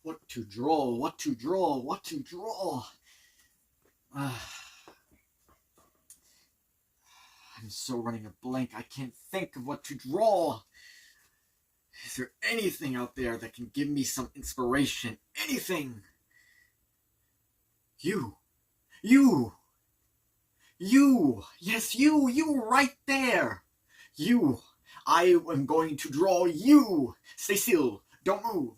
What to draw? What to draw? What to draw? I'm so running a blank. I can't think of what to draw. Is there anything out there that can give me some inspiration? Anything? You. You. You. Yes, you. You right there. You. I am going to draw you. Stay still. Don't move.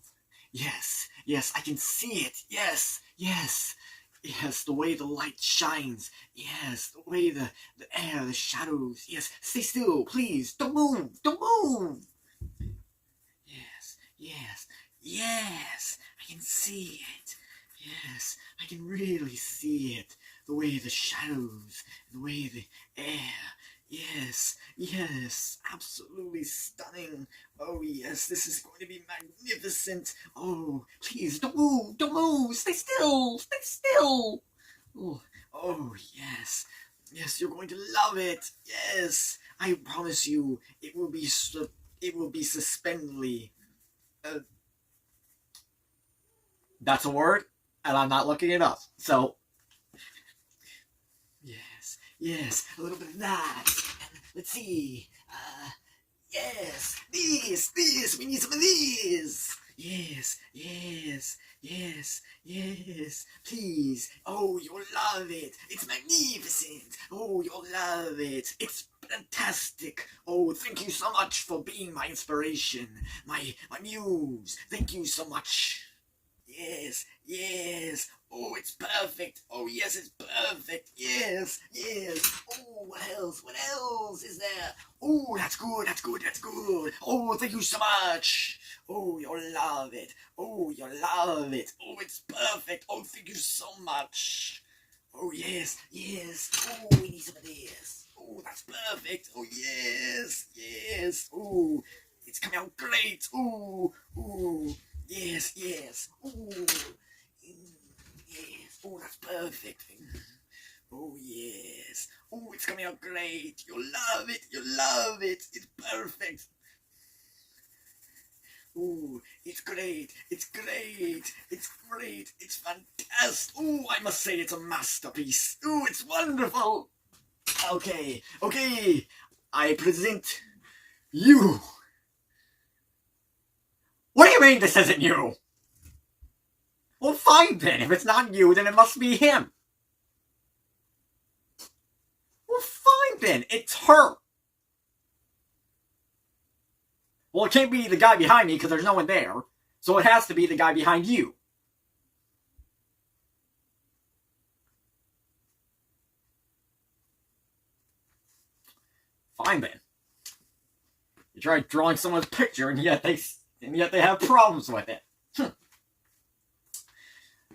Yes. Yes, I can see it. Yes. Yes. Yes, the way the light shines. Yes, the way the air, the shadows. Yes, stay still, please. Don't move. Don't move. Yes, yes, yes. I can see it. Yes, I can really see it. The way the shadows, the way the air. Yes, yes, absolutely stunning. Oh yes, this is going to be magnificent. Oh, please don't move, stay still, stay still. Oh, oh yes, yes, you're going to love it. Yes, I promise you, it will be suspendedly. That's a word, and I'm not looking it up. So yes, yes, a little bit of that. And let's see. Yes, this, we need some of these. Yes, yes, yes, yes, please. Oh, you'll love it. It's magnificent. Oh, you'll love it. It's fantastic. Oh, thank you so much for being my inspiration, my muse. Thank you so much. Yes, yes. Oh, it's perfect. Oh, yes, it's perfect. Yes, yes. Oh, what else? What else is there? Oh, that's good. That's good. That's good. Oh, thank you so much. Oh, you'll love it. Oh, you'll love it. Oh, it's perfect. Oh, thank you so much. Oh, yes, yes. Oh, we need some of this. Oh, that's perfect. Oh, yes, yes. Oh, it's coming out great. Oh, oh. Yes, yes. Ooh. Yes. Oh, that's perfect. Oh, yes. Oh, it's coming out great. You'll love it. You'll love it. It's perfect. Oh, it's great. It's great. It's great. It's fantastic. Oh, I must say it's a masterpiece. Oh, it's wonderful. Okay, okay. I present you. What do you mean this isn't you? Well, fine then. If it's not you, then it must be him. Well, fine then. It's her. Well, it can't be the guy behind me because there's no one there. So it has to be the guy behind you. Fine then. You try drawing someone's picture and yet they have problems with it.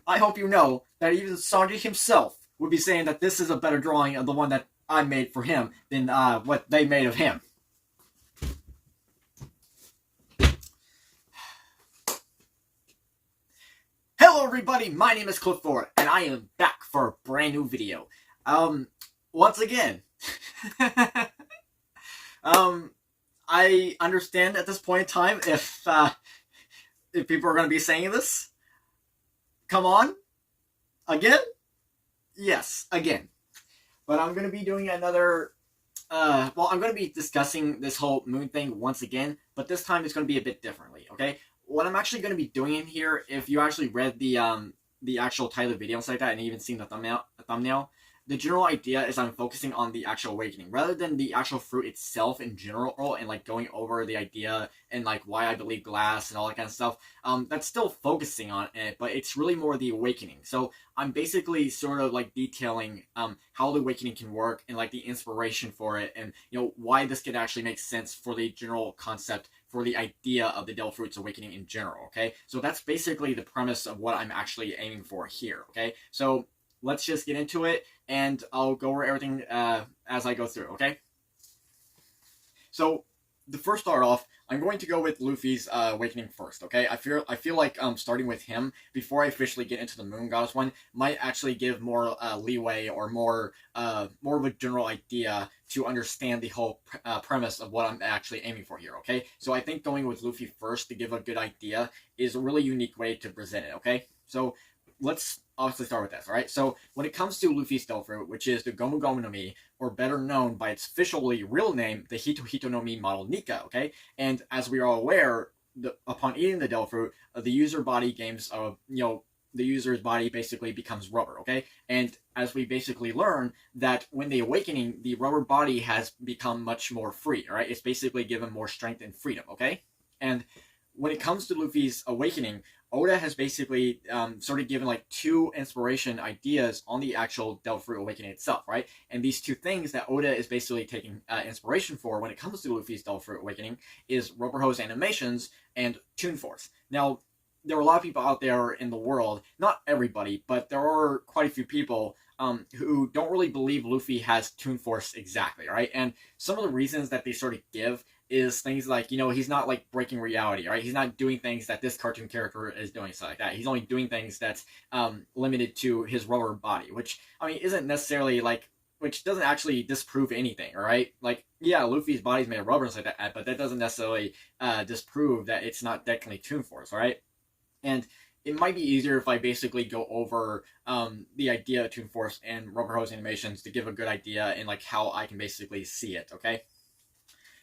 I hope you know that even Sanji himself would be saying that this is a better drawing of the one that I made for him than what they made of him. Hello everybody, my name is Clifford, and I am back for a brand new video. Once again, I understand at this point in time if people are going to be saying this. Come on? Again? Yes, again. But I'm going to be doing another... I'm going to be discussing this whole moon thing once again, but this time it's going to be a bit differently, okay? What I'm actually going to be doing in here, if you actually read the actual title of the video and stuff like that, and even seen the thumbnail, the general idea is I'm focusing on the actual awakening rather than the actual fruit itself in general, and like going over the idea and like why I believe glass and all that kind of stuff. That's still focusing on it, but it's really more the awakening. So I'm basically sort of like detailing how the awakening can work and like the inspiration for it, and why this could actually make sense for the general concept, for the idea of the Devil Fruit's awakening in general. Okay, so that's basically the premise of what I'm actually aiming for here. Okay, so let's just get into it, and I'll go over everything as I go through, okay? So, to first start off, I'm going to go with Luffy's awakening first. Okay, I feel like starting with him before I officially get into the Moon Goddess one might actually give more leeway or more of a general idea to understand the whole premise of what I'm actually aiming for here. Okay, so I think going with Luffy first to give a good idea is a really unique way to present it. Okay, so let's obviously start with this. All right, so when it comes to Luffy's Stealth Fruit, which is the Gomu Gomu no Mi, or better known by its officially real name, the Hito Hito no Mi model Nika, okay? And as we are all aware, upon eating the Stealth Fruit, the user body gains, the user's body basically becomes rubber, okay? And as we basically learn that when the awakening, the rubber body has become much more free, all right? It's basically given more strength and freedom, okay? And when it comes to Luffy's awakening, Oda has basically sort of given like two inspiration ideas on the actual Stealth Fruit awakening itself, right? And these two things that Oda is basically taking inspiration for when it comes to Luffy's Stealth Fruit awakening is Rubber Hose animations and Toon Force. Now, there are a lot of people out there in the world, not everybody, but there are quite a few people who don't really believe Luffy has Toon Force exactly, right? And some of the reasons that they sort of give is things like, he's not like breaking reality, right? He's not doing things that this cartoon character is doing, stuff like that. He's only doing things that's limited to his rubber body, which, isn't necessarily like, which doesn't actually disprove anything, all right? Like, yeah, Luffy's body's made of rubber and stuff like that, but that doesn't necessarily disprove that it's not technically Toon Force, all right? And it might be easier if I basically go over the idea of Toon Force and Rubber Hose animations to give a good idea and like how I can basically see it, okay?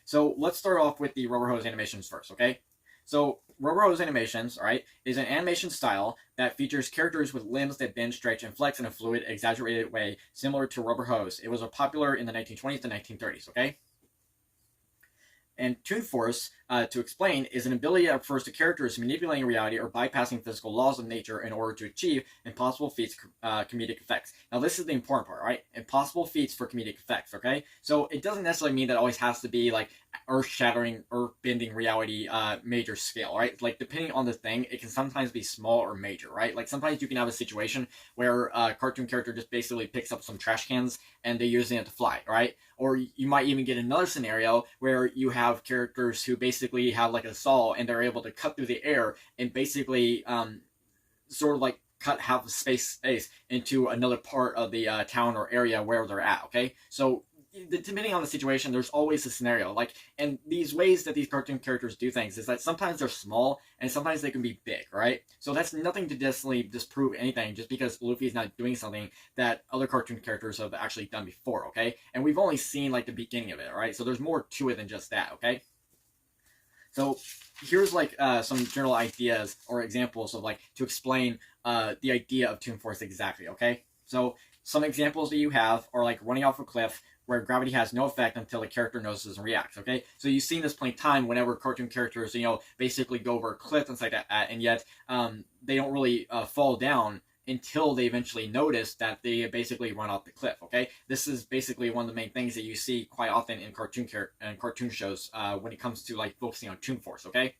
So let's start off with the Rubber Hose animations first, okay? So Rubber Hose animations, all right, is an animation style that features characters with limbs that bend, stretch, and flex in a fluid, exaggerated way similar to rubber hose. It was popular in the 1920s to 1930s, okay? And Toon Force, to explain, is an ability that refers to characters manipulating reality or bypassing physical laws of nature in order to achieve impossible feats, comedic effects. Now, this is the important part, right? Impossible feats for comedic effects, okay? So it doesn't necessarily mean that it always has to be like earth-shattering, earth-bending reality major scale, right? Like, depending on the thing, it can sometimes be small or major, right? Like, sometimes you can have a situation where a cartoon character just basically picks up some trash cans and they're using it to fly, right? Or you might even get another scenario where you have characters who basically have like a saw and they're able to cut through the air and basically sort of like cut half the space into another part of the town or area where they're at, okay? So depending on the situation, there's always a scenario. Like, and these ways that these cartoon characters do things is that sometimes they're small and sometimes they can be big, right? So that's nothing to necessarily disprove anything just because Luffy is not doing something that other cartoon characters have actually done before, okay? And we've only seen like the beginning of it, right? So there's more to it than just that, okay? So here's like some general ideas or examples of like to explain the idea of Toon Force exactly, okay? So some examples that you have are like running off a cliff where gravity has no effect until the character notices and reacts, okay? So you've seen this plenty of time whenever cartoon characters, basically go over a cliff and stuff like that, and yet they don't really fall down until they eventually notice that they basically run off the cliff, okay? This is basically one of the main things that you see quite often in cartoon shows when it comes to like focusing on Toon Force, okay?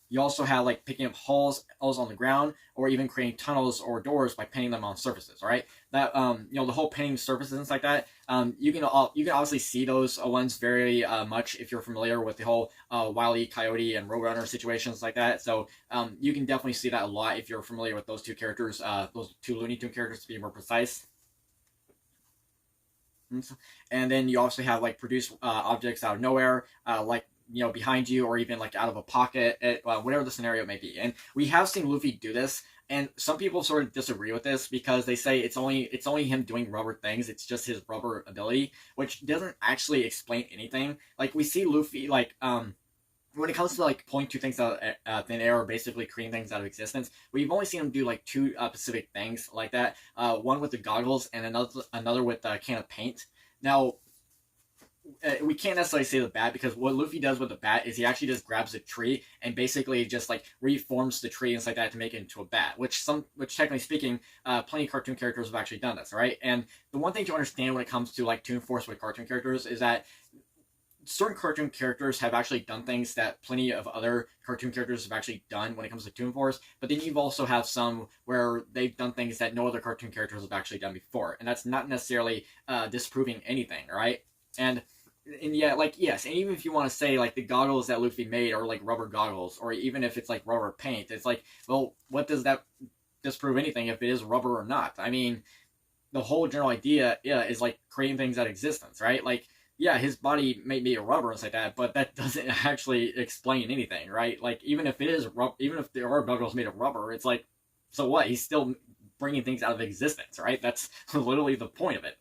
You also have like picking up holes on the ground, or even creating tunnels or doors by painting them on surfaces. All right, that the whole painting surfaces and stuff like that. You can obviously see those ones very much if you're familiar with the whole Wile E. Coyote and Roadrunner situations like that. So you can definitely see that a lot if you're familiar with those two characters, those two Looney Tunes characters to be more precise. And then you also have like produce objects out of nowhere, like behind you or even like out of a pocket, whatever the scenario may be. And we have seen Luffy do this, and some people sort of disagree with this because they say it's only him doing rubber things. It's just his rubber ability, which doesn't actually explain anything. Like we see Luffy like when it comes to like pulling two things out of thin air or basically creating things out of existence, we've only seen him do like two specific things like that. One with the goggles and another with a can of paint. Now, we can't necessarily say the bat because what Luffy does with the bat is he actually just grabs a tree and basically just like reforms the tree and stuff like that to make it into a bat. Which technically speaking, plenty of cartoon characters have actually done this, right? And the one thing to understand when it comes to like Toon Force with cartoon characters is that certain cartoon characters have actually done things that plenty of other cartoon characters have actually done when it comes to Toon Force, but then you've also have some where they've done things that no other cartoon characters have actually done before, and that's not necessarily disproving anything, right? And and yeah, like, yes, and even if you want to say like the goggles that Luffy made are like rubber goggles, or even if it's like rubber paint, it's like, well, what does that disprove anything if it is rubber or not? I mean, the whole general idea, yeah, is like creating things out of existence, right? Like, yeah, his body may be a rubber and stuff like that, but that doesn't actually explain anything, right? Like, even if it is even if there are goggles made of rubber, it's like, so what? He's still bringing things out of existence, right? That's literally the point of it.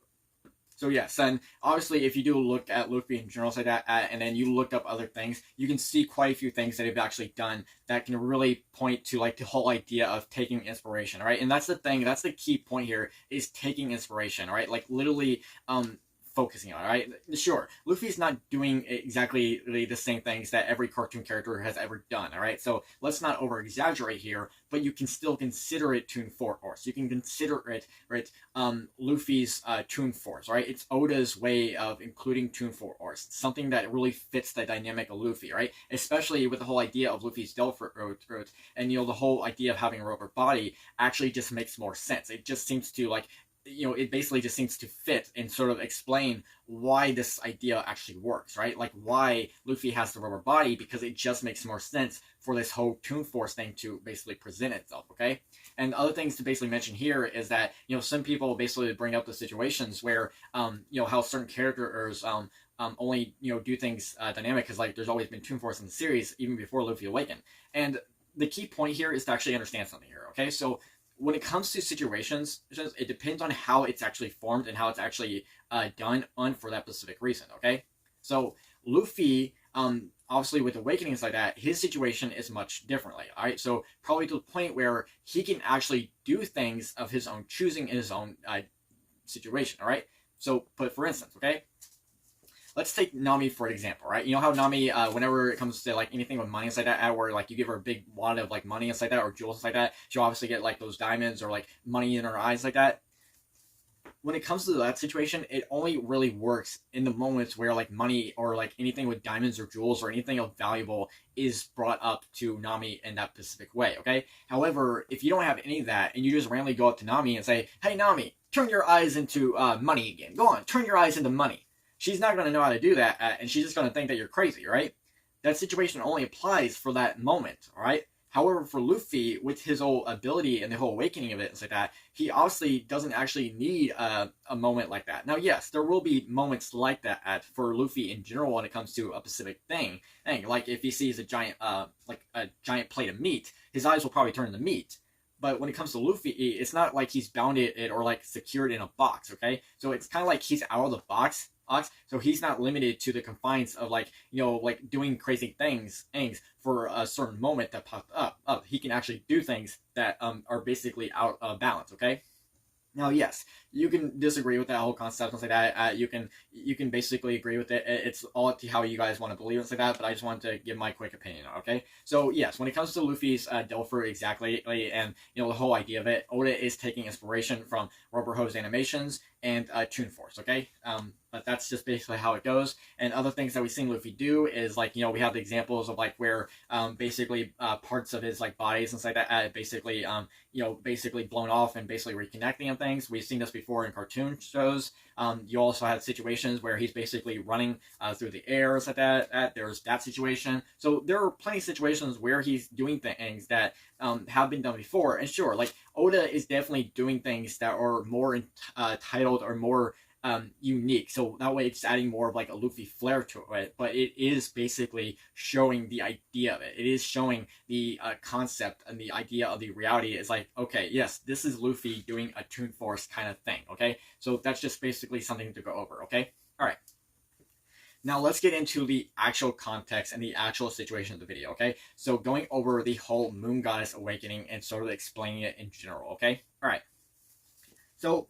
So yes, and obviously, if you do look at Luffy in general like that, and then you look up other things, you can see quite a few things that he's actually done that can really point to like the whole idea of taking inspiration, right? And that's the thing. That's the key point here is taking inspiration, right? Like literally, focusing on, right? Sure, Luffy's not doing exactly the same things that every cartoon character has ever done, all right? So let's not over exaggerate here, but you can still consider it Toon Force. You can consider it, right? Luffy's Toon Force, right? It's Oda's way of including Toon Force, something that really fits the dynamic of Luffy, right? Especially with the whole idea of Luffy's Delphi route, and the whole idea of having a rubber body actually just makes more sense. It just seems to like, it basically just seems to fit and sort of explain why this idea actually works, right? Like why Luffy has the rubber body, because it just makes more sense for this whole Toon Force thing to basically present itself, okay? And other things to basically mention here is that, some people basically bring up the situations where, how certain characters, only, do things dynamic, because like there's always been Toon Force in the series even before Luffy awakened. And the key point here is to actually understand something here, okay? So when it comes to situations, it depends on how it's actually formed and how it's actually done on for that specific reason, okay? So Luffy, obviously with awakenings like that, his situation is much differently, all right? So probably to the point where he can actually do things of his own choosing in his own situation, all right? So, but for instance, okay? Let's take Nami for an example, right? You know how Nami, whenever it comes to like anything with money and like that, where like you give her a big wad of like money and like that, or jewels like that, she'll obviously get like those diamonds or like money in her eyes like that. When it comes to that situation, it only really works in the moments where like money or like anything with diamonds or jewels or anything of valuable is brought up to Nami in that specific way, okay? However, if you don't have any of that and you just randomly go up to Nami and say, hey Nami, turn your eyes into money again. Go on, turn your eyes into money. She's not going to know how to do that, and she's just going to think that you're crazy, right? That situation only applies for that moment, all right? However, for Luffy, with his whole ability and the whole awakening of it and stuff like that, he obviously doesn't actually need a moment like that. Now, yes, there will be moments like that for Luffy in general when it comes to a specific thing. Like if he sees a giant plate of meat, his eyes will probably turn to meat. But when it comes to Luffy, it's not like he's bound it or like secured in a box, okay? So it's kind of like he's out of the box. So he's not limited to the confines of like, like doing crazy things for a certain moment that popped up. He can actually do things that are basically out of balance, okay? Now, yes, you can disagree with that whole concept and like that. You can basically agree with it. It's all up to how you guys want to believe it like that. But I just wanted to give my quick opinion. Okay, so yes, when it comes to Luffy's Delphi exactly, and the whole idea of it, Oda is taking inspiration from Rubber Hose animations and Toon Force. Okay, but that's just basically how it goes. And other things that we've seen Luffy do is like we have the examples of like where basically parts of his like bodies and stuff like that basically basically blown off and basically reconnecting and things. We've seen this before in cartoon shows. You also had situations where he's basically running through the air like that. There's that situation. So there are plenty of situations where he's doing things that have been done before. And sure, like Oda is definitely doing things that are more titled or more unique. So that way it's adding more of like a Luffy flair to it, but it is basically showing the idea of it. It is showing the concept and the idea of the reality. Is like, okay, yes, this is Luffy doing a Toon Force kind of thing, okay? So that's just basically something to go over, okay? All right. Now let's get into the actual context and the actual situation of the video, okay? So going over the whole Moon Goddess awakening and sort of explaining it in general, okay? All right. So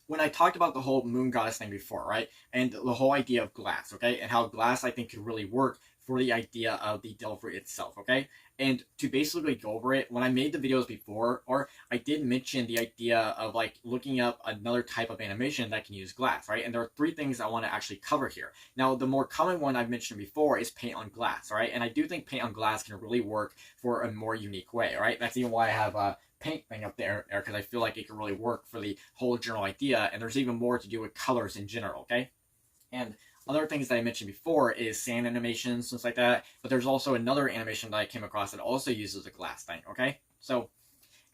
when I talked about the whole Moon Goddess thing before, right? And the whole idea of glass, okay? And how glass, I think, could really work for the idea of the Delphi itself, okay? And to basically go over it, when I made the videos before, or I did mention the idea of like looking up another type of animation that can use glass, right? And there are three things I want to actually cover here. Now, the more common one I've mentioned before is paint on glass, right? And I do think paint on glass can really work for a more unique way, right? That's even why I have paint thing up there because I feel like it can really work for the whole general idea, and there's even more to do with colors in general, okay? And other things that I mentioned before is sand animations, things like that. But there's also another animation that I came across that also uses a glass thing. Okay, so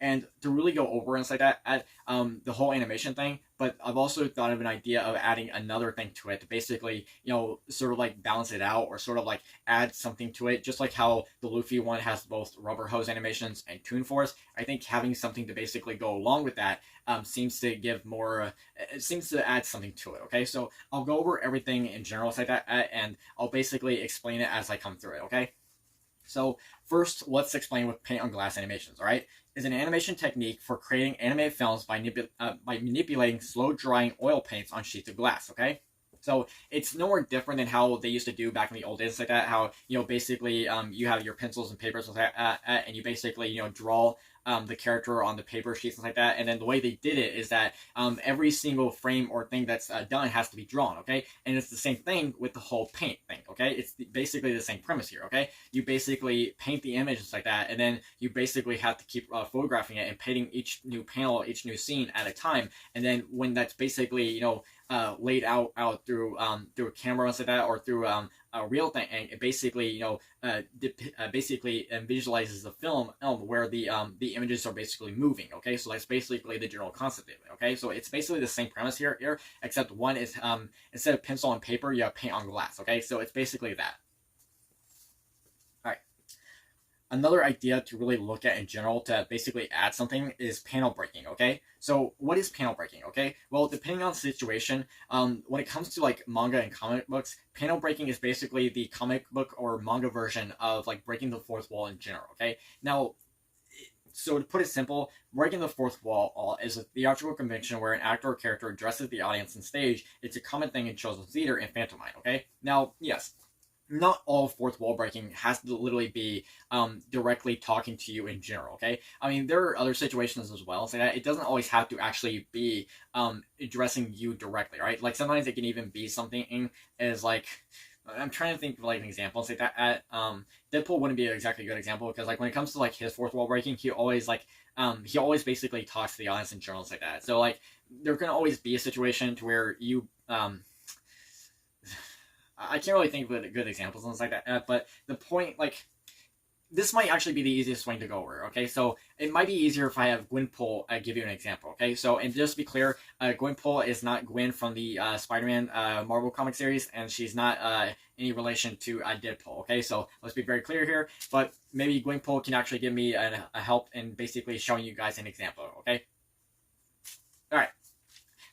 and to really go over and like that at the whole animation thing. But I've also thought of an idea of adding another thing to it to basically, sort of like balance it out or sort of like add something to it, just like how the Luffy one has both rubber hose animations and Toon Force. I think having something to basically go along with that seems to give more. It seems to add something to it. Okay, so I'll go over everything in general like that, and I'll basically explain it as I come through it. Okay. So first, let's explain what paint on glass animations, all right? Is an animation technique for creating animated films by manipulating slow-drying oil paints on sheets of glass, okay? So it's nowhere different than how they used to do back in the old days like that, how, basically you have your pencils and papers like that, and you basically, draw the character on the paper sheets and like that. And then the way they did it is that every single frame or thing that's done has to be drawn, okay? And it's the same thing with the whole paint thing, okay? It's basically the same premise here, okay? You basically paint the images like that, and then you basically have to keep photographing it and painting each new panel, each new scene at a time. And then when that's basically, laid out through a camera and like that, or through a real thing, and it basically basically visualizes the film where the images are basically moving. Okay, so that's basically the general concept of it. Okay, so it's basically the same premise here, except one is instead of pencil on paper, you have paint on glass. Okay, so it's basically that. All right. Another idea to really look at in general to basically add something is panel breaking, okay? So what is panel breaking, okay? Well, depending on the situation, when it comes to like manga and comic books, panel breaking is basically the comic book or manga version of like breaking the fourth wall in general, okay? Now, so to put it simple, breaking the fourth wall is a theatrical convention where an actor or character addresses the audience on stage. It's a common thing in children's theater and pantomime, okay? Now, yes, not all fourth wall breaking has to literally be directly talking to you in general, okay? I mean, there are other situations as well, so that it doesn't always have to actually be addressing you directly, right? Like sometimes it can even be something as like, I'm trying to think of like an example. Say that Deadpool wouldn't be exactly a good example because like when it comes to like his fourth wall breaking, he always basically talks to the audience in general like that. So like there can always be a situation to where you I can't really think of good examples and things like that. But the point, like, this might actually be the easiest way to go over. Okay, so it might be easier if I have Gwenpool give you an example. Okay, so and just to be clear, Gwenpool is not Gwen from the Spider-Man Marvel comic series, and she's not any relation to Deadpool. Okay, so let's be very clear here. But maybe Gwenpool can actually give me a help in basically showing you guys an example. Okay. All right.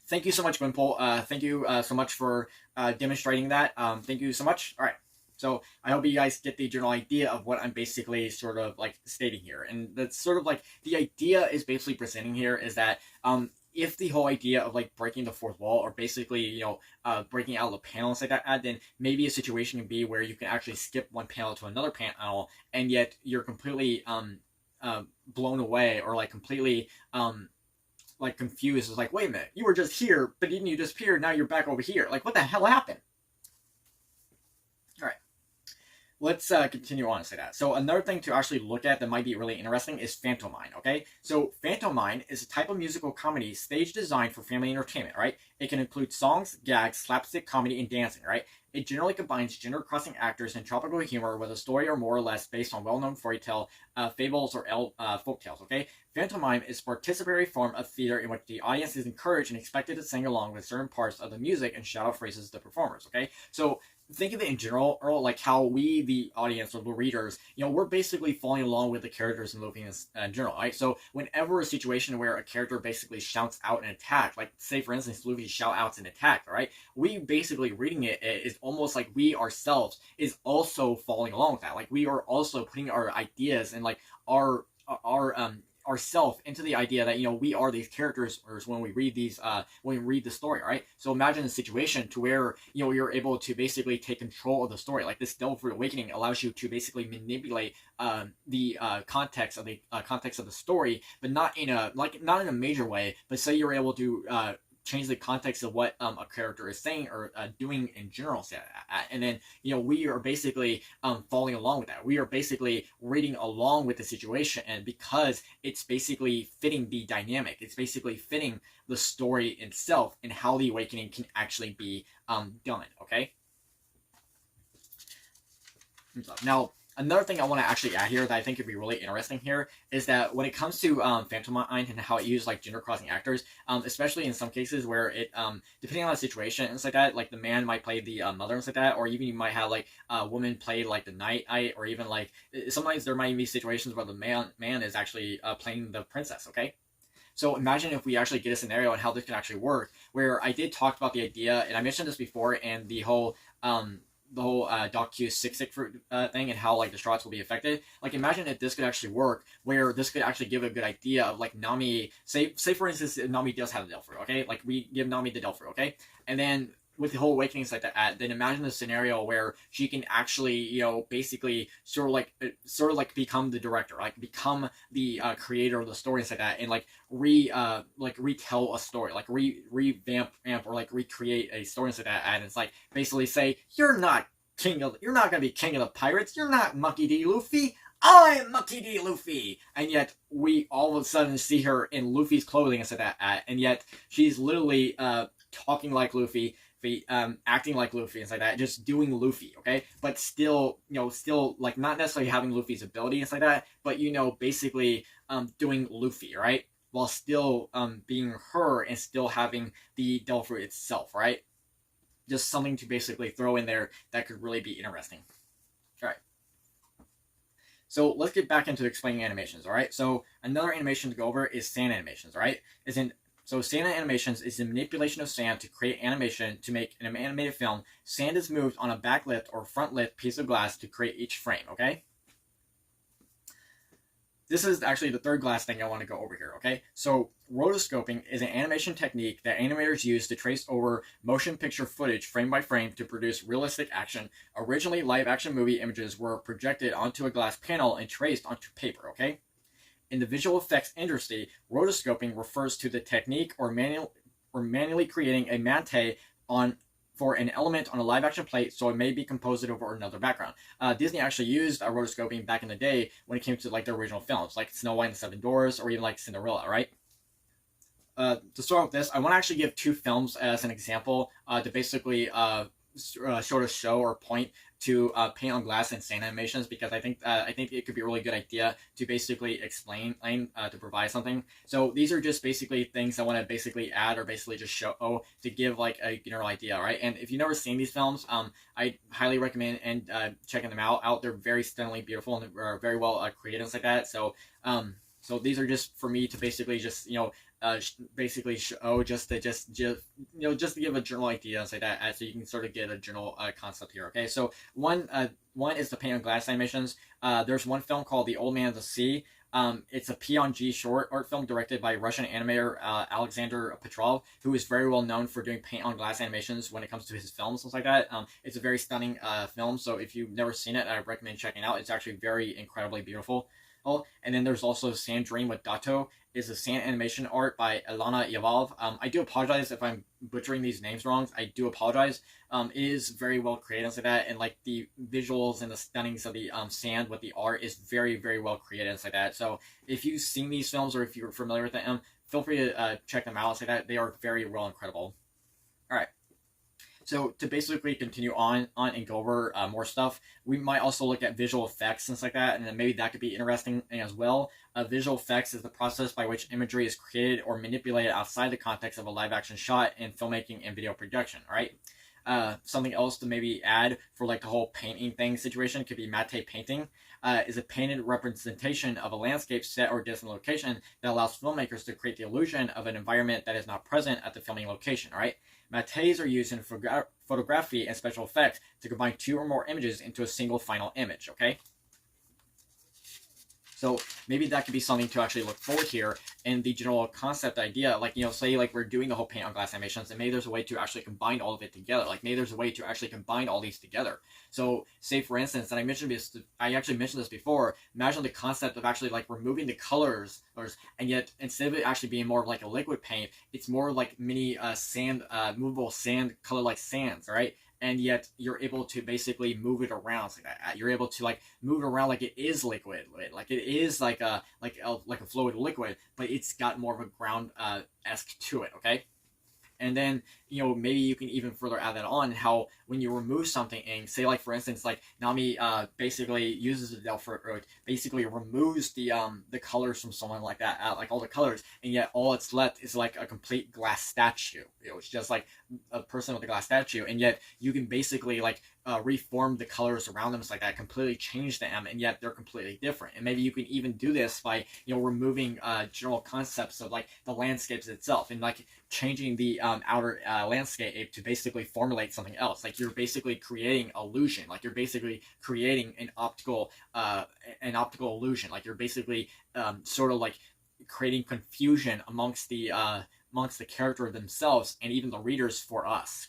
Thank you so much, Gwenpool. Thank you so much for demonstrating that. Thank you so much. All right. So I hope you guys get the general idea of what I'm basically sort of like stating here. And that's sort of like the idea is basically presenting here is that if the whole idea of like breaking the fourth wall or basically, breaking out the panels like that, then maybe a situation can be where you can actually skip one panel to another panel and yet you're completely blown away or like completely like confused. It's like, wait a minute, you were just here, but didn't you disappear? Now you're back over here. Like, what the hell happened? All right. Let's continue on to say that. So another thing to actually look at that might be really interesting is Phantomine, okay? So Phantomine is a type of musical comedy stage designed for family entertainment, right? It can include songs, gags, slapstick comedy, and dancing, right? It generally combines gender-crossing actors and tropical humor with a story or more or less based on well-known fairy tale, fables, or folk tales, okay? Pantomime is a participatory form of theater in which the audience is encouraged and expected to sing along with certain parts of the music and shout out phrases to the performers, okay? So think of it in general, Earl, like how we, the audience or the readers, we're basically following along with the characters in Luffy in general, right? So whenever a situation where a character basically shouts out an attack, like say for instance, Luffy shout outs an attack, right? We basically reading it is almost like we ourselves is also following along with that. Like we are also putting our ideas and like our ourself into the idea that we are these characters when we read these when we read the story, right? So imagine a situation to where you're able to basically take control of the story. Like this Delver Awakening allows you to basically manipulate the context of the story, but not in a major way. But say you're able to change the context of what a character is saying or doing in general, and then we are basically following along with that. We are basically reading along with the situation, and because it's basically fitting the dynamic, it's basically fitting the story itself and how the awakening can actually be done. Okay. Now, another thing I want to actually add here that I think would be really interesting here is that when it comes to Phantom Mind and how it uses like gender crossing actors, especially in some cases where it depending on the situation and stuff like that, like the man might play the mother and stuff like that, or even you might have like a woman play like the knight, or even like sometimes there might be situations where the man is actually playing the princess. Okay. So imagine if we actually get a scenario and how this can actually work, where I did talk about the idea, and I mentioned this before, and the whole Doc Q six fruit thing and how like the Strats will be affected. Like imagine if this could actually work, where this could actually give a good idea of like Nami. Say for instance, Nami does have the Delph fruit, okay? Like we give Nami the Delph fruit, okay? And then with the whole awakenings like that, then imagine a scenario where she can actually, basically sort of like become the director, like become the creator of the stories like that, and like retell a story, like revamp or like recreate a story like that, and it's like basically say you're not gonna be king of the pirates, you're not Monkey D. Luffy. I'm Monkey D. Luffy, and yet we all of a sudden see her in Luffy's clothing and that, and yet she's literally talking like Luffy, acting like Luffy and like that, just doing Luffy, okay? But still, still like not necessarily having Luffy's ability and like that, but basically doing Luffy, right? While still being her and still having the Delph fruit itself, right? Just something to basically throw in there that could really be interesting. All right. So let's get back into explaining animations, all right? So another animation to go over is sand animations, all right? So sand animations is the manipulation of sand to create animation to make an animated film. Sand is moved on a backlit or frontlit piece of glass to create each frame, okay? This is actually the third glass thing I want to go over here, okay? So rotoscoping is an animation technique that animators use to trace over motion picture footage frame by frame to produce realistic action. Originally, live action movie images were projected onto a glass panel and traced onto paper, okay? In the visual effects industry, rotoscoping refers to the technique or manually creating a mate for an element on a live-action plate so it may be composed over another background. Disney actually used rotoscoping back in the day when it came to like the original films, like Snow White and the Seven Dwarfs, or even like Cinderella, right? To start with this, I want to actually give two films as an example to basically sort of show or point to paint on glass and sand animations, because I think it could be a really good idea to basically explain to provide something. So these are just basically things I want to basically add or basically just show to give like a general idea, right? And if you've never seen these films, I highly recommend and checking them out. They're very stunningly beautiful and they're very well created and stuff like that. So these are just for me to basically just basically show just to give a general idea and say that, so you can sort of get a general concept here. Okay, so one is the paint on glass animations. There's one film called The Old Man of the Sea. It's a P&G short art film directed by Russian animator Alexander Petrov, who is very well known for doing paint on glass animations when it comes to his films, things like that. It's a very stunning film, so if you've never seen it, I recommend checking it out. It's actually very incredibly beautiful. And then there's also Sand Dream with Dato, is a sand animation art by Ilana Yavov. I do apologize if I'm butchering these names wrong. I do apologize. It is very well created and like that, and like the visuals and the stunnings of the sand with the art is very, very well created and like that. So if you've seen these films or if you're familiar with them, feel free to check them out and like that. They are very well incredible. All right. So to basically continue on and go over more stuff, we might also look at visual effects and stuff like that, and then maybe that could be interesting as well. Visual effects is the process by which imagery is created or manipulated outside the context of a live action shot in filmmaking and video production, right? Something else to maybe add for like the whole painting thing situation could be matte painting. Is a painted representation of a landscape, set, or distant location that allows filmmakers to create the illusion of an environment that is not present at the filming location, right? Mattes are used in photography and special effects to combine two or more images into a single final image, okay? So maybe that could be something to actually look forward here in the general concept idea. Like, say like we're doing the whole paint on glass animations, and maybe there's a way to actually combine all of it together. Like maybe there's a way to actually combine all these together. So say for instance, and I actually mentioned this before, imagine the concept of actually like removing the colors, and yet instead of it actually being more of like a liquid paint, it's more like mini movable sand color like sands, right? And yet you're able to basically move it around like that. You're able to like move it around like it is liquid, like it is like a fluid liquid, but it's got more of a ground esque to it, okay? And then maybe you can even further add that on, how when you remove something, and say like for instance like Nami basically uses the Delphi Root, basically removes the colors from someone like that, like all the colors, and yet all it's left is like a complete glass statue. It's just like a person with a glass statue, and yet you can basically like reform the colors around them, like that, completely change them, and yet they're completely different. And maybe you can even do this by removing general concepts of like the landscapes itself, and like changing the outer landscape to basically formulate something else. Like you're basically creating illusion. Like you're basically creating an optical illusion. Like you're basically sort of like creating confusion amongst the character themselves and even the readers for us.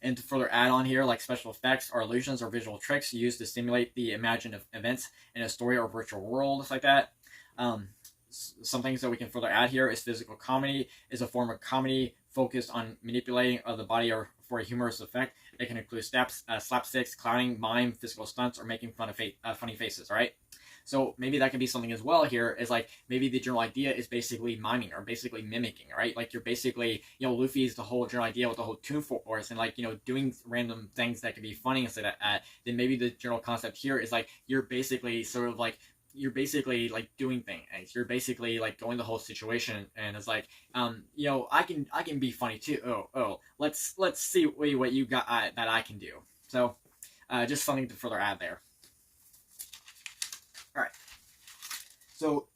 And to further add on here, like special effects are illusions or visual tricks used to stimulate the imaginative events in a story or virtual world, like that. Some things that we can further add here is physical comedy is a form of comedy focused on manipulating of the body or for a humorous effect. It can include slapsticks, clowning, mime, physical stunts, or making fun of funny faces, right? So maybe that can be something as well here, is like maybe the general idea is basically miming or basically mimicking, right? Like you're basically, Luffy is the whole general idea with the whole Toon Force and like, doing random things that can be funny and stuff like that. Then maybe the general concept here is like you're basically sort of like, you're basically like doing things. You're basically like going the whole situation, and it's like, I can be funny too. Let's see what you got that I can do. So, just something to further add there. All right. So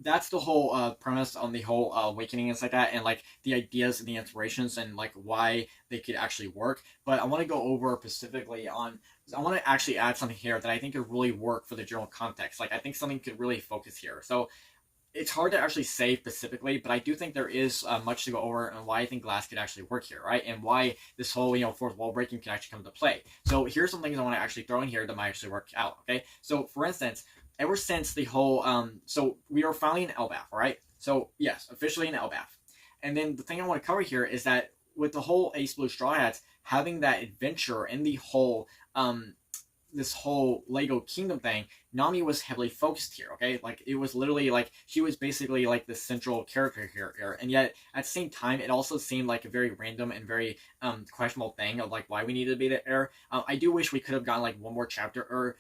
that's the whole premise on the whole awakening and stuff like that, and like the ideas and the inspirations and like why they could actually work. But I want to go over specifically on, I want to actually add something here that I think could really work for the general context. Like I think something could really focus here. So it's hard to actually say specifically, but I do think there is much to go over and why I think glass could actually work here, right? And why this whole, fourth wall breaking can actually come into play. So here's some things I want to actually throw in here that might actually work out, okay? So for instance, ever since the whole, so we are finally in Elbaf, right? So yes, officially in Elbaf. And then the thing I want to cover here is that with the whole Ace Blue Straw Hats having that adventure and the whole, this whole Lego Kingdom thing, Nami was heavily focused here, okay? Like, it was literally, like, she was basically, like, the central character here. And yet, at the same time, it also seemed like a very random and very questionable thing of, like, why we needed to be there. I do wish we could have gotten, like, one more chapter,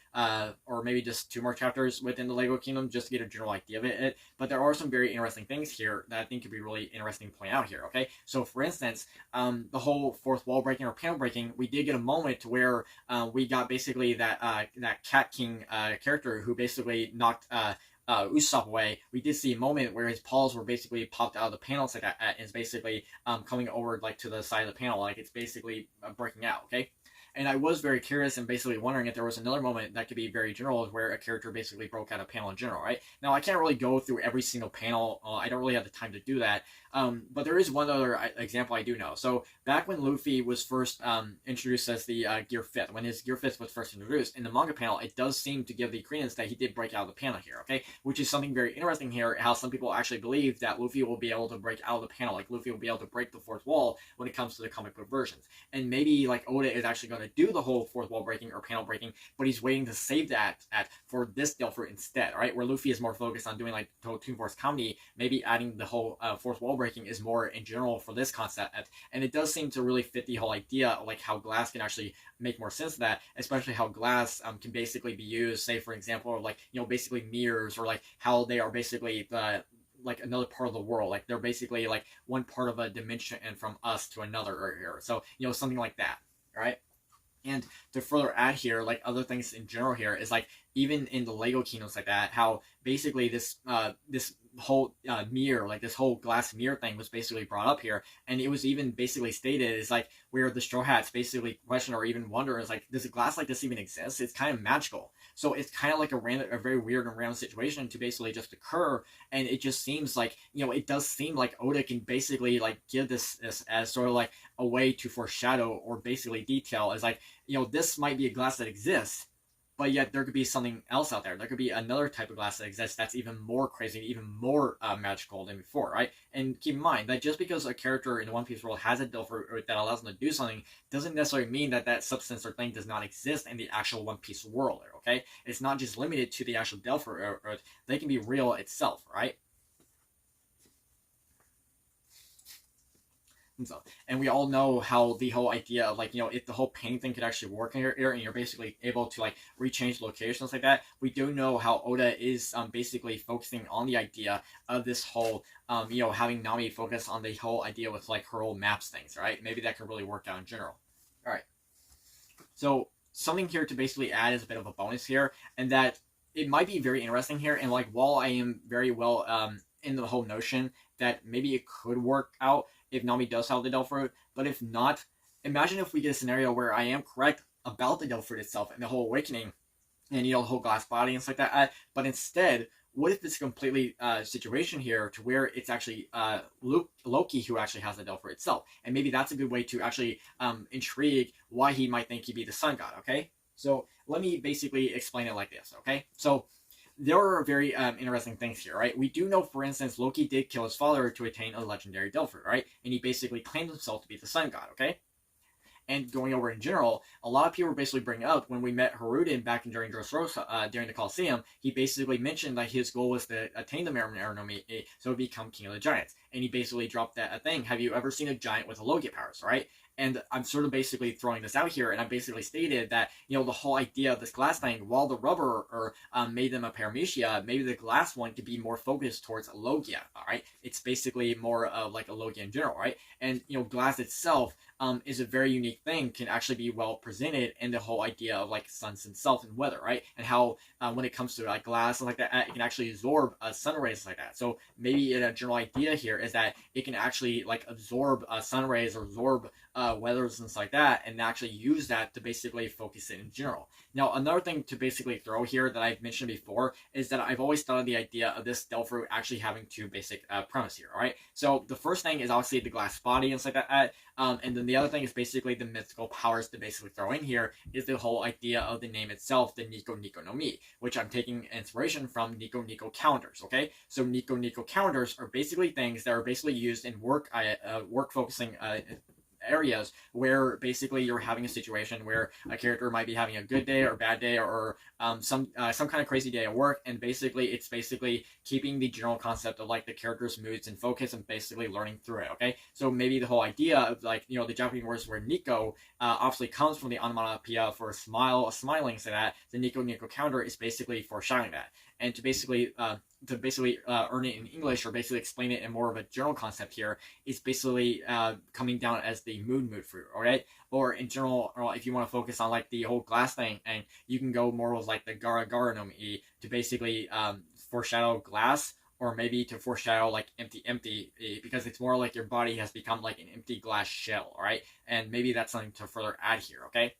or maybe just 2 more chapters within the Lego Kingdom, just to get a general idea of it. But there are some very interesting things here that I think could be really interesting to point out here, okay? So, for instance, the whole fourth wall breaking or panel breaking, we did get a moment where we got basically that Cat King character who basically knocked Usopp away. We did see a moment where his paws were basically popped out of the panels like that, and it's basically coming over like to the side of the panel, like it's basically breaking out, okay? And I was very curious and basically wondering if there was another moment that could be very general where a character basically broke out a panel in general, right? Now, I can't really go through every single panel. I don't really have the time to do that. But there is one other example I do know. So back when Luffy was first introduced as the Gear 5th, when his Gear 5th was first introduced, in the manga panel, it does seem to give the credence that he did break out of the panel here, okay? Which is something very interesting here, how some people actually believe that Luffy will be able to break out of the panel, like Luffy will be able to break the fourth wall when it comes to the comic book versions. And maybe like Oda is actually going to do the whole fourth wall breaking or panel breaking, but he's waiting to save that for this Delphi instead, right? Where Luffy is more focused on doing like Toon Force comedy, maybe adding the whole fourth wall breaking is more in general for this concept. And it does seem to really fit the whole idea of like how glass can actually make more sense of that, especially how glass can basically be used, say for example, like basically mirrors, or like how they are basically like another part of the world, like they're basically like one part of a dimension and from us to another here. So something like that, right? And to further add here, like other things in general here is like even in the Lego kingdoms like that, how basically this this whole mirror, like this whole glass mirror thing was basically brought up here, and it was even basically stated is like where the Straw Hats basically question or even wonder is like, does a glass like this even exist? It's kind of magical, so it's kind of like a very weird and random situation to basically just occur, and it just seems like it does seem like Oda can basically like give this as sort of like a way to foreshadow or basically detail as like this might be a glass that exists, but yet there could be something else out there. There could be another type of glass that exists that's even more crazy, even more magical than before, right? And keep in mind that just because a character in the One Piece world has a Delphi that allows them to do something doesn't necessarily mean that that substance or thing does not exist in the actual One Piece world, okay? It's not just limited to the actual Delphi Earth. They can be real itself, right? And we all know how the whole idea of like, if the whole painting thing could actually work in here and you're basically able to like rechange locations like that, we do know how Oda is basically focusing on the idea of this whole having Nami focus on the whole idea with like her old maps things, right? Maybe that could really work out in general. All right. So something here to basically add is a bit of a bonus here, and that it might be very interesting here. And like, while I am very well in the whole notion that maybe it could work out if Nami does have the Devil Fruit, but if not, imagine if we get a scenario where I am correct about the Devil Fruit itself and the whole awakening, and the whole glass body and stuff like that. But instead, what if it's a completely situation here to where it's actually Loki who actually has the Devil Fruit itself, and maybe that's a good way to actually intrigue why he might think he'd be the sun god. Okay, so let me basically explain it like this. Okay, so there are very interesting things here, right? We do know, for instance, Loki did kill his father to attain a legendary Devil Fruit, right? And he basically claimed himself to be the sun god. Okay. And going over in general, a lot of people basically bring up when we met Haruden back in during Dressrosa, during the Coliseum, he basically mentioned that his goal was to attain the Nami, so become King of the Giants. And he basically dropped that thing. Have you ever seen a giant with a Logia powers, right? And I'm sort of basically throwing this out here, and I basically stated that, the whole idea of this glass thing, while the rubber made them a paramecia, maybe the glass one could be more focused towards a Logia, all right? It's basically more of like a Logia in general, right? And, glass itself is a very unique thing, can actually be well presented in the whole idea of like suns itself and weather, right? And how when it comes to like glass and like that, it can actually absorb sun rays like that. So maybe a general idea here is that it can actually like absorb sun rays or absorb weathers and stuff like that, and actually use that to basically focus it in general. Now, another thing to basically throw here that I've mentioned before is that I've always thought of the idea of this Devil Fruit actually having two basic premise here, all right? So the first thing is obviously the glass body and stuff like that, and then the other thing is basically the mythical powers to basically throw in here is the whole idea of the name itself, the Nico Nico no Mi, which I'm taking inspiration from Nico Nico calendars, okay? So Nico Nico calendars are basically things that are basically used in work focusing areas where basically you're having a situation where a character might be having a good day or bad day, or some kind of crazy day at work, and basically it's basically keeping the general concept of like the character's moods and focus and basically learning through it. Okay, so maybe the whole idea of like the Japanese words where Nico obviously comes from the onomatopoeia for a smile, a smiling, so that the Nico Nico counter is basically foreshadowing that, and to basically earn it in English, or basically explain it in more of a general concept here, is basically coming down as the mood fruit, alright? Or in general, or if you want to focus on like the whole glass thing, and you can go more with like the Gara Gara no Mi to basically foreshadow glass, or maybe to foreshadow like empty, because it's more like your body has become like an empty glass shell, alright? And maybe that's something to further add here, okay?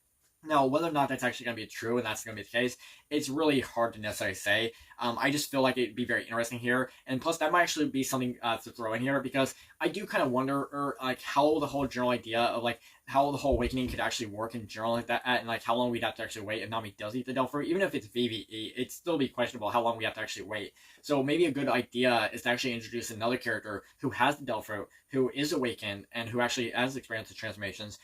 Now, whether or not that's actually going to be true and that's going to be the case, it's really hard to necessarily say. I just feel like it'd be very interesting here, and plus that might actually be something to throw in here, because I do kind of wonder, like, how the whole general idea of like how the whole awakening could actually work in general like that, and like how long we'd have to actually wait if Nami does eat the Devil Fruit. Even if it's VVE, it'd still be questionable how long we have to actually wait. So maybe a good idea is to actually introduce another character who has the Devil Fruit, who is awakened, and who actually has experienced the transformations,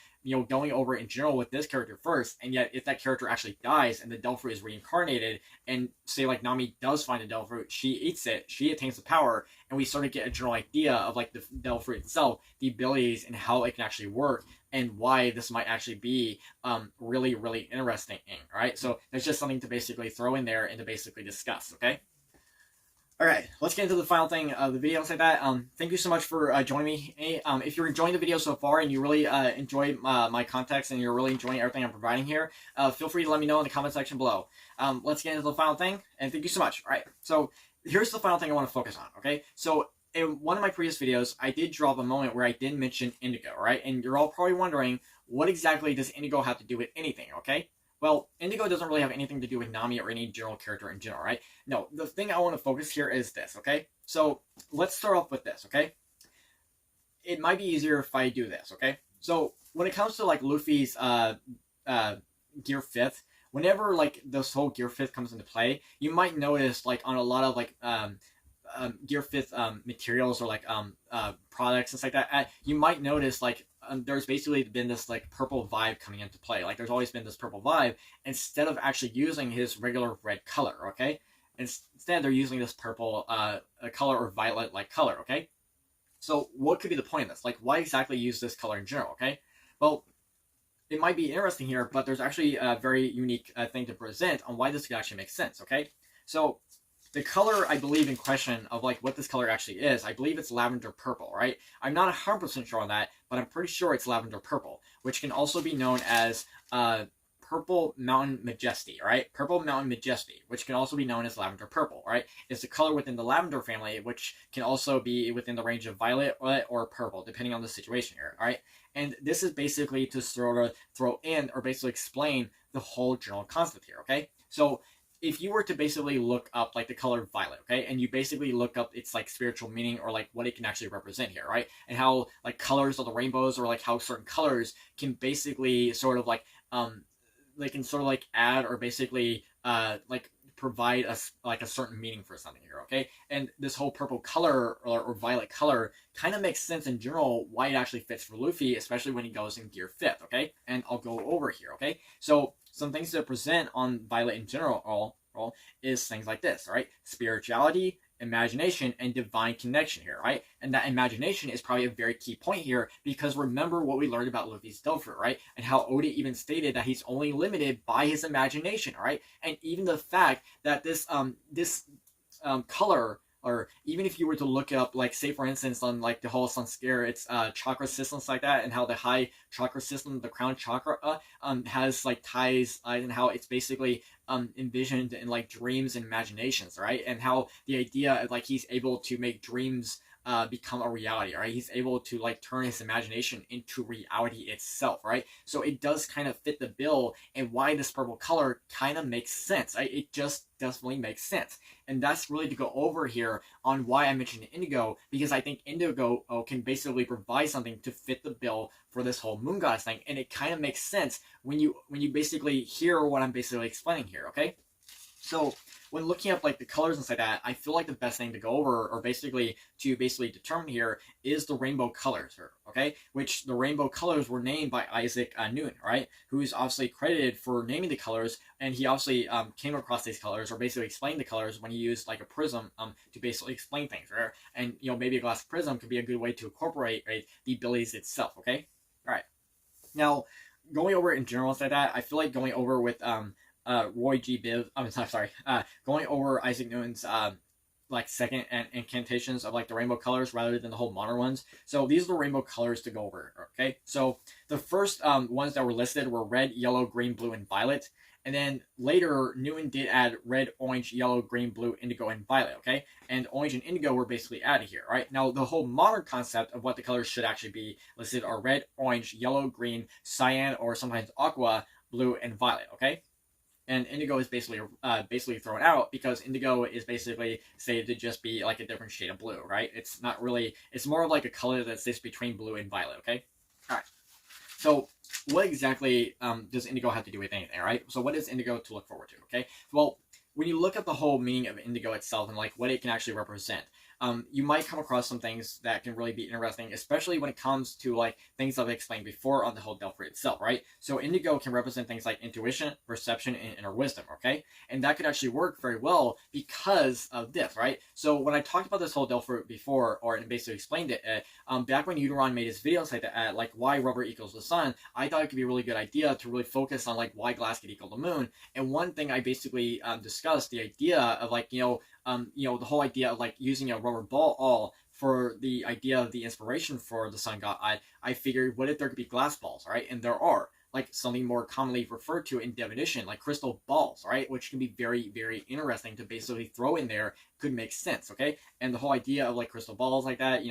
going over in general with this character first, and yet if that character actually dies and the Devil Fruit is reincarnated, and say like Nami does find a Devil Fruit, she eats it, she attains the power, and we sort of get a general idea of like the Devil Fruit itself, the abilities, and how it can actually work, and why this might actually be really, really interesting, right? So there's just something to basically throw in there and to basically discuss, okay? Alright, let's get into the final thing of the video like that. Thank you so much for joining me. If you're enjoying the video so far and you really enjoy my context and you're really enjoying everything I'm providing here, feel free to let me know in the comment section below. Let's get into the final thing, and thank you so much. Alright, so here's the final thing I want to focus on, okay? So in one of my previous videos, I did drop a moment where I did mention indigo, right? And you're all probably wondering, what exactly does indigo have to do with anything, okay? Well, indigo doesn't really have anything to do with Nami or any general character in general, right? No, the thing I want to focus here is this, okay? So let's start off with this, okay? It might be easier if I do this, okay? So when it comes to like Luffy's Gear 5th, whenever like this whole Gear 5th comes into play, you might notice like on a lot of like Gear 5th materials or like products and stuff like that, you might notice like there's basically been this like purple vibe coming into play. Like there's always been this purple vibe instead of actually using his regular red color, okay? Instead they're using this purple color or violet like color, okay? So what could be the point of this? Like, why exactly use this color in general? Okay, well, it might be interesting here, but there's actually a very unique thing to present on why this could actually make sense. Okay, so the color I believe in question of like what this color actually is, I believe it's lavender purple, right? I'm not 100% sure on that, but I'm pretty sure it's lavender purple, which can also be known as purple mountain majesty, right? Purple mountain majesty, which can also be known as lavender purple, right? It's a color within the lavender family, which can also be within the range of violet or purple, depending on the situation here, all right? And this is basically to throw in or basically explain the whole general concept here, okay? So if you were to basically look up like the color violet, okay, and you basically look up its like spiritual meaning or like what it can actually represent here, right, and how like colors of the rainbows or like how certain colors can basically sort of like they can sort of like add or basically like provide us like a certain meaning for something here, okay? And this whole purple color or violet color kind of makes sense in general why it actually fits for Luffy, especially when he goes in gear 5th, okay? And I'll go over here, okay? So some things to present on violet in general all is things like this, all right? Spirituality, imagination, and divine connection here, right? And that imagination is probably a very key point here because remember what we learned about Luffy's Delphi, right? And how Oda even stated that he's only limited by his imagination, right? And even the fact that this color, or even if you were to look up, like, say for instance, on like the whole Sanskrit, it's chakra systems like that, and how the high chakra system, the crown chakra, has like ties, and how it's basically envisioned in like dreams and imaginations, right? And how the idea of like he's able to make dreams become a reality, right? He's able to like turn his imagination into reality itself, right? So it does kind of fit the bill, and why this purple color kind of makes sense, right? It just definitely makes sense. And that's really to go over here on why I mentioned indigo, because I think indigo can basically provide something to fit the bill for this whole moon goddess thing, and it kind of makes sense when you basically hear what I'm basically explaining here, okay? So when looking up like the colors and stuff like that, I feel like the best thing to go over, or basically to determine here, is the rainbow colors here, okay? Which the rainbow colors were named by Isaac Newton, right? Who's obviously credited for naming the colors, and he obviously came across these colors, or basically explained the colors when he used like a prism to basically explain things, right? And you know, maybe a glass prism could be a good way to incorporate, right, the abilities itself, okay? All right. Now, going over it in general like that, I feel like going over with Roy G. Biv. I'm sorry. Going over Isaac Newton's like second and incantations of like the rainbow colors rather than the whole modern ones. So these are the rainbow colors to go over. Okay. So the first ones that were listed were red, yellow, green, blue, and violet. And then later, Newton did add red, orange, yellow, green, blue, indigo, and violet, okay? And orange and indigo were basically added here, right? Now, the whole modern concept of what the colors should actually be listed are red, orange, yellow, green, cyan, or sometimes aqua, blue, and violet, okay? And indigo is basically thrown out because indigo is basically stated to just be like a different shade of blue, right? It's not really, it's more of like a color that sits between blue and violet, okay? All right. So what exactly does indigo have to do with anything, right? So what is indigo to look forward to, okay? Well, when you look at the whole meaning of indigo itself and like what it can actually represent, you might come across some things that can really be interesting, especially when it comes to like things I've explained before on the whole Delphi itself, right? So indigo can represent things like intuition, perception, and inner wisdom, okay? And that could actually work very well because of this, right? So when I talked about this whole Delphi before, or basically explained it, back when Uteron made his videos like that, like why rubber equals the sun, I thought it could be a really good idea to really focus on like why glass could equal the moon. And one thing I basically discussed, the idea of like, the whole idea of like using a rubber ball all for the idea of the inspiration for the sun god. I figured, what if there could be glass balls, right? And there are, like something more commonly referred to in divination, like crystal balls, right? Which can be very, very interesting to basically throw in there. Could make sense, okay? And the whole idea of like crystal balls like that,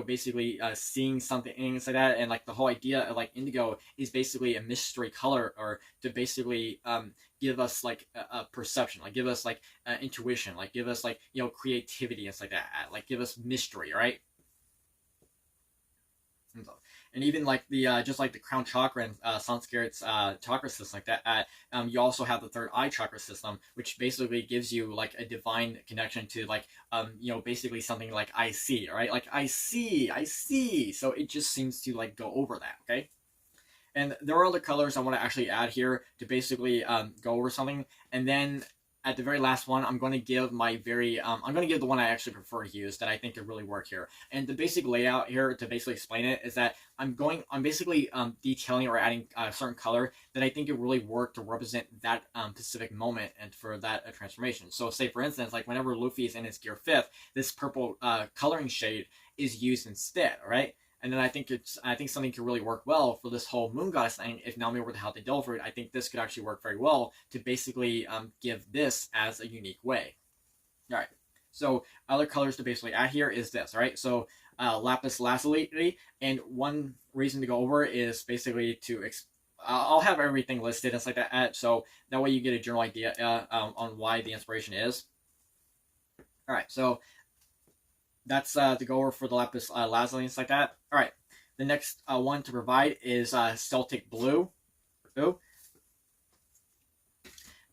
basically seeing something things like that, and like the whole idea of like indigo is basically a mystery color, or to basically give us like a perception, like give us like intuition, like give us like creativity and stuff like that, like give us mystery, right? And even like the just like the crown chakra and Sanskrit's chakra system like that, you also have the third eye chakra system, which basically gives you like a divine connection to like basically something like I see, right? Like I see. So it just seems to like go over that, okay? And there are other colors I want to actually add here to basically go over something, and then at the very last one, I'm going to give I'm going to give the one I actually prefer to use that I think could really work here. And the basic layout here to basically explain it is that I'm basically detailing or adding a certain color that I think it really work to represent that specific moment and for that transformation. So say for instance, like whenever Luffy is in his Gear 5th, this purple coloring shade is used instead, right? And then I think something could really work well for this whole moon goddess thing. If Nami were to help the Delphoid, I think this could actually work very well to basically give this as a unique way. All right. So other colors to basically add here is this, right? So lapis lazuli, and one reason to go over is basically to I'll have everything listed and stuff like that, so that way you get a general idea on why the inspiration is. All right, so that's to go over for the lapis lazuli and stuff like that. All right, the next one to provide is Celtic blue.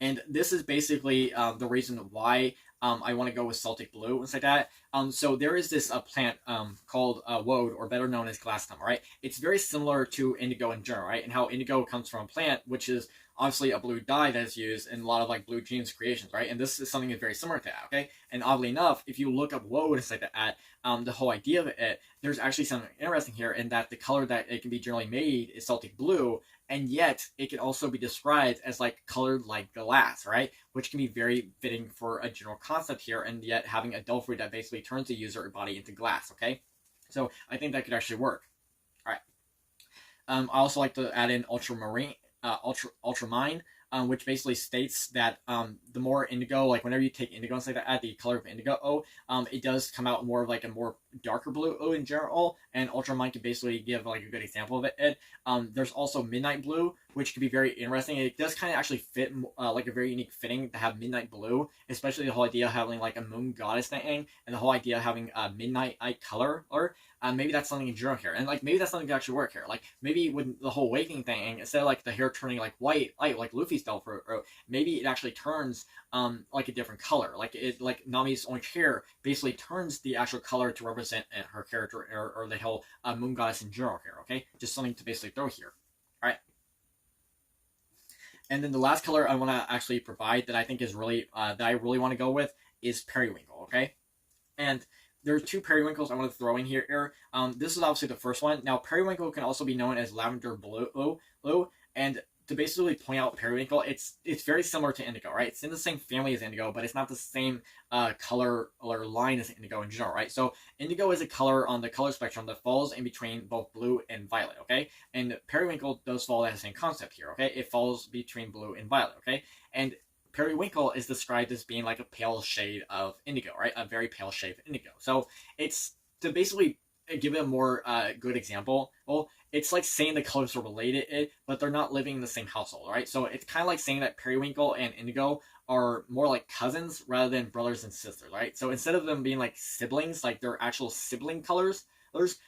And this is basically the reason why I want to go with Celtic blue and stuff like that. So there is this plant called woad, or better known as glass tongue, right? It's very similar to indigo in general, right? And how indigo comes from a plant, which is obviously a blue dye that is used in a lot of like blue jeans creations, right? And this is something that's very similar to that, okay? And oddly enough, if you look up woad and stuff like that, the whole idea of it, there's actually something interesting here in that the color that it can be generally made is Celtic blue, and yet it can also be described as like colored like glass, right? Which can be very fitting for a general concept here, and yet having a Delphoid that basically turns the user body into glass, okay? So I think that could actually work. All right. I also like to add in ultramarine, ultramine, which basically states that the more indigo, like whenever you take indigo and stuff like that, the color of indigo, it does come out more of like a more darker blue in general, and ultramine can basically give like a good example of it. There's also midnight blue, which could be very interesting. It does kind of actually fit like a very unique fitting to have midnight blue, especially the whole idea of having like a moon goddess thing, and the whole idea of having a midnight eye color, or maybe that's something in general here, and like maybe that's something to actually work here. Like maybe with the whole awakening thing, instead of like the hair turning like white, like Luffy's Delphoid, maybe it actually turns like a different color. Like Nami's orange hair basically turns the actual color to represent her character, or the whole moon goddess in general here. Okay, just something to basically throw here. All right. And then the last color I want to actually provide that I think is really that I really want to go with is periwinkle. Okay, and there's two periwinkles I want to throw in here. This is obviously the first one. Now, periwinkle can also be known as lavender blue, and to basically point out periwinkle, it's very similar to indigo, right? It's in the same family as indigo, but it's not the same color or line as indigo in general, right? So indigo is a color on the color spectrum that falls in between both blue and violet, okay? And periwinkle does fall at the same concept here, okay? It falls between blue and violet, okay? And periwinkle is described as being like a pale shade of indigo, right? A very pale shade of indigo. So it's to basically give it a more good example. Well, it's like saying the colors are related, but they're not living in the same household, right? So it's kind of like saying that periwinkle and indigo are more like cousins rather than brothers and sisters, right? So instead of them being like siblings, like they're actual sibling colors,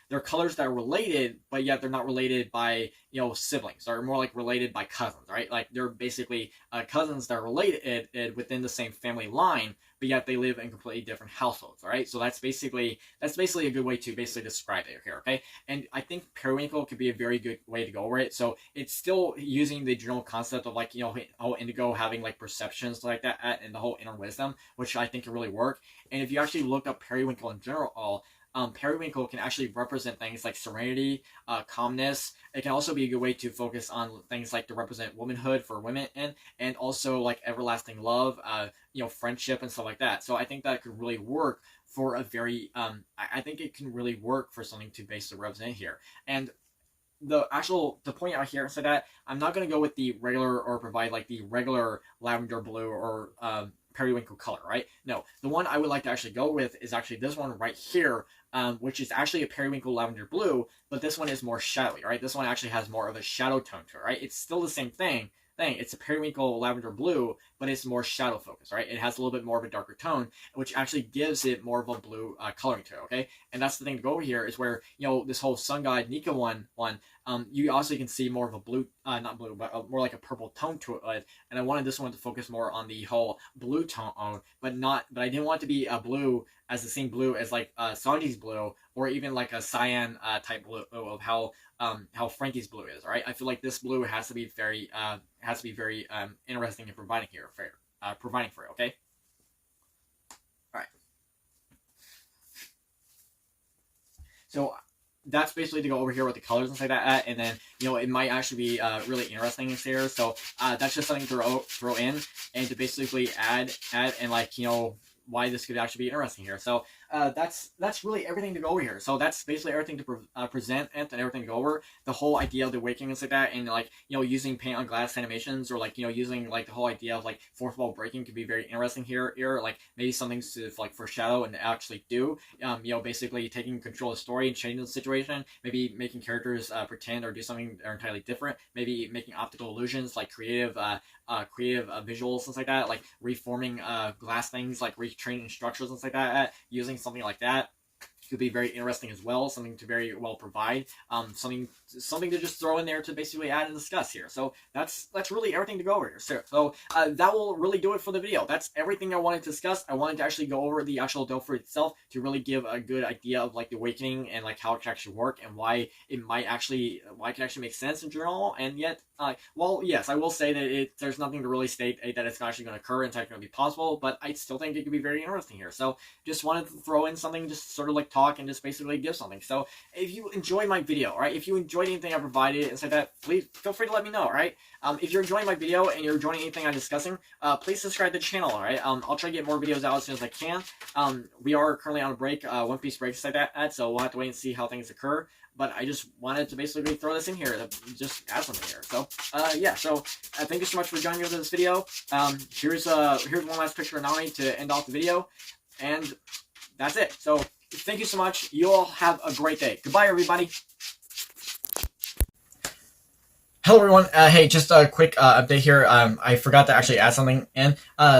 they're colors that are related, but yet they're not related by, siblings. They're more like related by cousins, right? Like they're basically cousins that are related within the same family line, but yet they live in completely different households, right? So that's basically a good way to basically describe it here, okay? And I think periwinkle could be a very good way to go over it. So it's still using the general concept of like, whole indigo having like perceptions like that and the whole inner wisdom, which I think can really work. And if you actually look up periwinkle in general, periwinkle can actually represent things like serenity, calmness. It can also be a good way to focus on things like to represent womanhood for women, and also like everlasting love, friendship and stuff like that. So I think that could really work for a very, I think it can really work for something to basically represent here. And the point out here so that I'm not going to go with the regular or provide like the regular lavender blue or periwinkle color, right? No, the one I would like to actually go with is actually this one right here, which is actually a periwinkle lavender blue, but this one is more shadowy, right? This one actually has more of a shadow tone to it, right? It's still the same thing. It's a periwinkle lavender blue, but it's more shadow focused, right? It has a little bit more of a darker tone, which actually gives it more of a blue coloring to it, okay? And that's the thing to go over here is where, this whole sun god Nika one, you also can see more of a blue, not blue, but more like a purple tone to it. And I wanted this one to focus more on the whole blue tone, but I didn't want it to be a blue as the same blue as like Sanji's blue, or even like a cyan type blue of how Frankie's blue is, right? I feel like this blue has to be very interesting in providing here. Fair. providing for it. Okay. All right. So that's basically to go over here with the colors and stuff like that, and then it might actually be really interesting in here. So that's just something to throw in and to basically add and why this could actually be interesting here. So that's really everything to go over here. So that's basically everything to present and everything to go over. The whole idea of the awakening and stuff like that, and using paint on glass animations, or using the whole idea of fourth wall breaking could be very interesting here. Maybe something to foreshadow and actually do. Basically taking control of the story and changing the situation. Maybe making characters pretend or do something that are entirely different. Maybe making optical illusions, creative visuals and stuff like that, reforming glass things, retraining structures and stuff like that, using something like that could be very interesting as well. Something to very well provide. Something to just throw in there to basically add and discuss here. So that's really everything to go over here. So that will really do it for the video. That's everything I wanted to discuss. I wanted to actually go over the actual Delphi itself to really give a good idea of the awakening and how it can actually work and why it can actually make sense in general. And yet, well, yes, I will say that there's nothing to really state that it's actually going to occur and it's actually going to be possible. But I still think it could be very interesting here. So just wanted to throw in something, just sort of talk and just basically give something. So if you enjoy my video, all right, if you enjoyed anything I provided and stuff like that, please feel free to let me know, all right? If you're enjoying my video and you're enjoying anything I'm discussing, please subscribe to the channel, all right? I'll try to get more videos out as soon as I can. We are currently on a break, One Piece break, stuff like that, so we'll have to wait and see how things occur. But I just wanted to basically throw this in here to just add something here. So, yeah. So, thank you so much for joining me for this video. Here's one last picture of Nami to end off the video, and that's it. So, thank you so much. You all have a great day. Goodbye, everybody. Hello, everyone. Hey, just a quick update here. I forgot to actually add something in.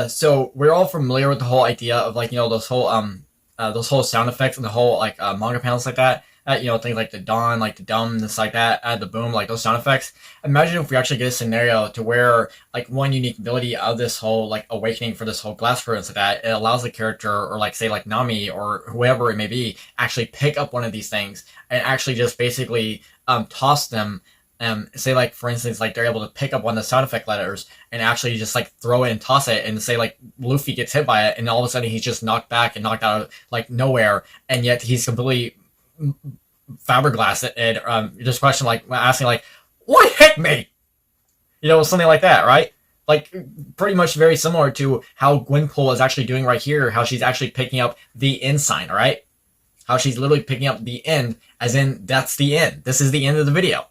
So we're all familiar with the whole idea of those whole sound effects and the whole manga panels like that. Things like the dawn, the dumb, this like that, the boom, those sound effects. Imagine if we actually get a scenario to where one unique ability of this whole awakening for this whole glass furnace like that, it allows the character or say Nami or whoever it may be actually pick up one of these things and actually just basically toss them. Say for instance they're able to pick up one of the sound effect letters and actually just throw it and toss it, and say Luffy gets hit by it and all of a sudden he's just knocked back and knocked out of nowhere, and yet he's completely fiberglass and just question asking what hit me, something like that, right? Pretty much very similar to how Gwenpool is actually doing right here, how she's actually picking up the end sign, all right? How she's literally picking up the end, as in that's the end. This is the end of the video.